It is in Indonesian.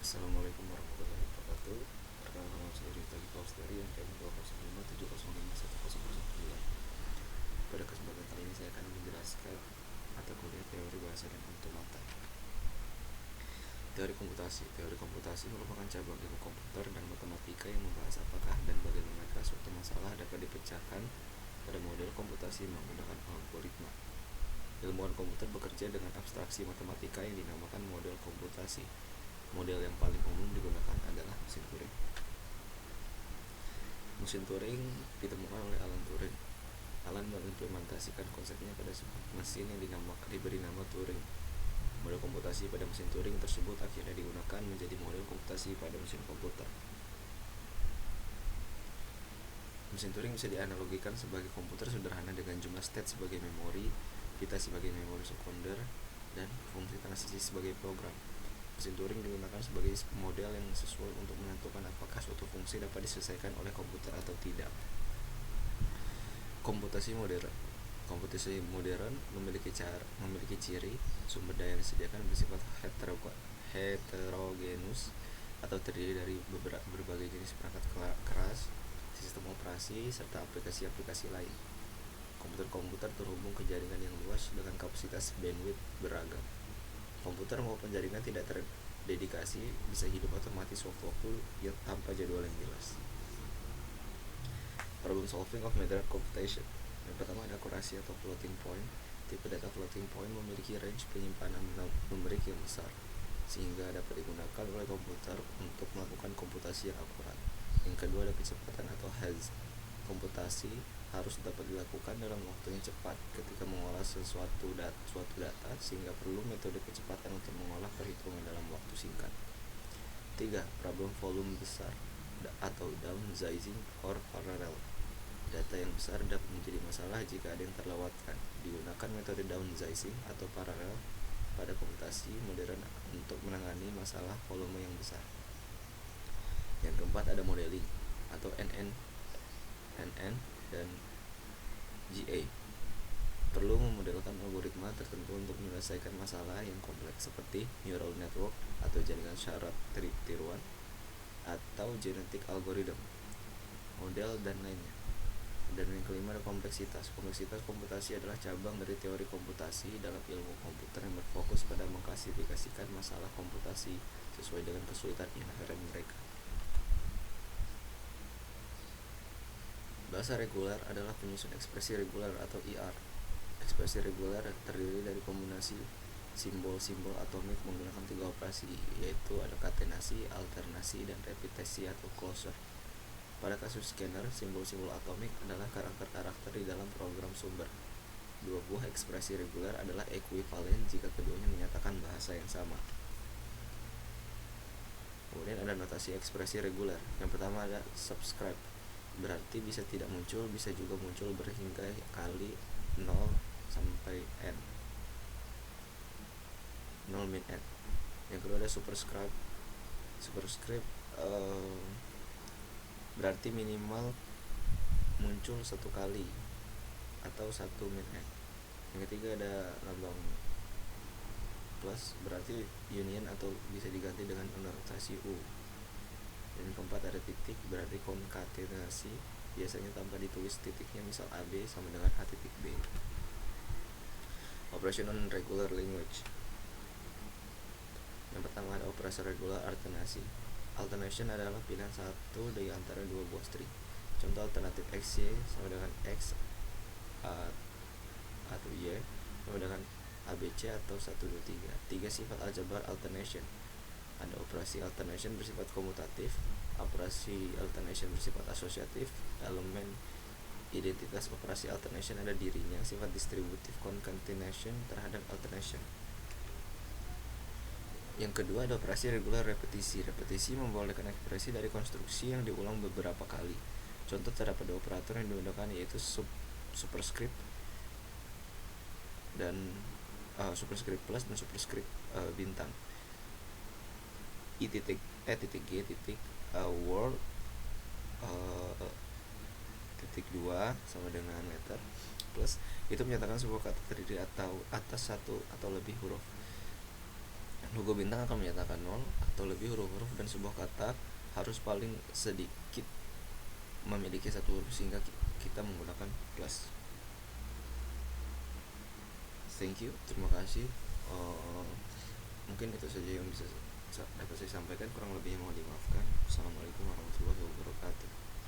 Assalamualaikum warahmatullahi wabarakatuh. Perkenalkan nama saya Rita Gipaus dari NPM 205705109. Pada kesempatan kali ini saya akan menjelaskan mata kuliah teori bahasa dan automata. Teori komputasi merupakan cabang ilmu komputer dan matematika yang membahas apakah dan bagaimana suatu masalah dapat dipecahkan pada model komputasi menggunakan algoritma. Ilmuwan komputer bekerja dengan abstraksi matematika yang dinamakan model komputasi. Model yang paling umum digunakan adalah mesin Turing. Mesin Turing ditemukan oleh Alan Turing. Alan mengimplementasikan konsepnya pada sebuah mesin yang diberi nama Turing. Model komputasi pada mesin Turing tersebut akhirnya digunakan menjadi model komputasi pada mesin komputer. Mesin Turing bisa dianalogikan sebagai komputer sederhana dengan jumlah state sebagai memori, pita sebagai memori sekunder, dan fungsi transisi sebagai program. Mesin Turing digunakan sebagai model yang sesuai untuk menentukan apakah suatu fungsi dapat diselesaikan oleh komputer atau tidak. Komputasi modern memiliki ciri sumber daya yang disediakan bersifat heterogenus atau terdiri dari berbagai jenis perangkat keras, sistem operasi, serta aplikasi-aplikasi lain. Komputer terhubung ke jaringan yang luas dengan kapasitas bandwidth beragam. Komputer maupun jaringan tidak terdedikasi bisa hidup otomatis waktu-waktu yang tanpa jadwal yang jelas. Problem solving of modern computation. Yang pertama ada akurasi atau floating point. Tipe data floating point memiliki range penyimpanan numerik yang besar, sehingga dapat digunakan oleh komputer untuk melakukan komputasi yang akurat. Yang kedua ada kecepatan atau hash. Komputasi harus dapat dilakukan dalam waktu yang cepat ketika mengolah suatu data, sehingga perlu metode kecepatan untuk mengolah perhitungan dalam waktu singkat. 3. Problem volume besar atau downsizing or parallel. Data yang besar dapat menjadi masalah jika ada yang terlewatkan. Digunakan metode downsizing atau parallel pada komputasi modern untuk menangani masalah volume yang besar. Yang keempat ada modeling atau NN dan GA. Perlu memodelkan algoritma tertentu untuk menyelesaikan masalah yang kompleks seperti neural network atau jaringan syarat tiruan atau genetic algorithm, model dan lainnya. Dan yang kelima ada kompleksitas. Kompleksitas komputasi adalah cabang dari teori komputasi dalam ilmu komputer yang berfokus pada mengklasifikasikan masalah komputasi sesuai dengan kesulitan inheren mereka. Bahasa reguler adalah penyusun ekspresi reguler atau IR. Ekspresi reguler terdiri dari kombinasi simbol-simbol atomik menggunakan 3 operasi, yaitu ada katenasi, alternasi, dan repetisi atau closure. Pada kasus scanner, simbol-simbol atomik adalah karakter-karakter di dalam program sumber. 2 buah ekspresi reguler adalah ekuivalen jika keduanya menyatakan bahasa yang sama. Kemudian ada notasi ekspresi reguler. Yang pertama ada subscribe. Berarti bisa tidak muncul, bisa juga muncul berhingga kali 0 sampai n, 0 min n. Yang kedua ada superscript. Berarti minimal muncul 1 kali atau 1 min n. Yang ketiga ada lambang plus, berarti union atau bisa diganti dengan notasi U. Dan keempat ada titik, berarti konkatenasi, biasanya tanpa ditulis titiknya, misal AB sama dengan A titik B. Operation on regular language. Yang pertama ada operasi regular alternasi. Alternation adalah pilihan satu dari antara 2 buah string. Contoh alternatif XY sama dengan X atau Y sama dengan ABC atau 1, 2, 3. 3 sifat aljabar alternation. Ada operasi alternation bersifat komutatif, operasi alternation bersifat asosiatif. Elemen identitas operasi alternation ada dirinya, sifat distributif concatenation terhadap alternation. Yang kedua ada operasi regular repetisi. Repetisi membolehkan ekspresi dari konstruksi yang diulang beberapa kali. Contoh terdapat 2 operator yang digunakan, yaitu superscript dan superscript plus dan superscript bintang. G world titik 2 sama dengan letter plus itu menyatakan sebuah kata terdiri atau atas 1 atau lebih huruf. Logo bintang akan menyatakan 0 atau lebih huruf-huruf, dan sebuah kata harus paling sedikit memiliki satu huruf sehingga kita menggunakan plus. Thank you, terima kasih. Mungkin itu saja yang bisa dapat saya sampaikan, kurang lebihnya mohon dimaafkan. Assalamualaikum warahmatullahi wabarakatuh.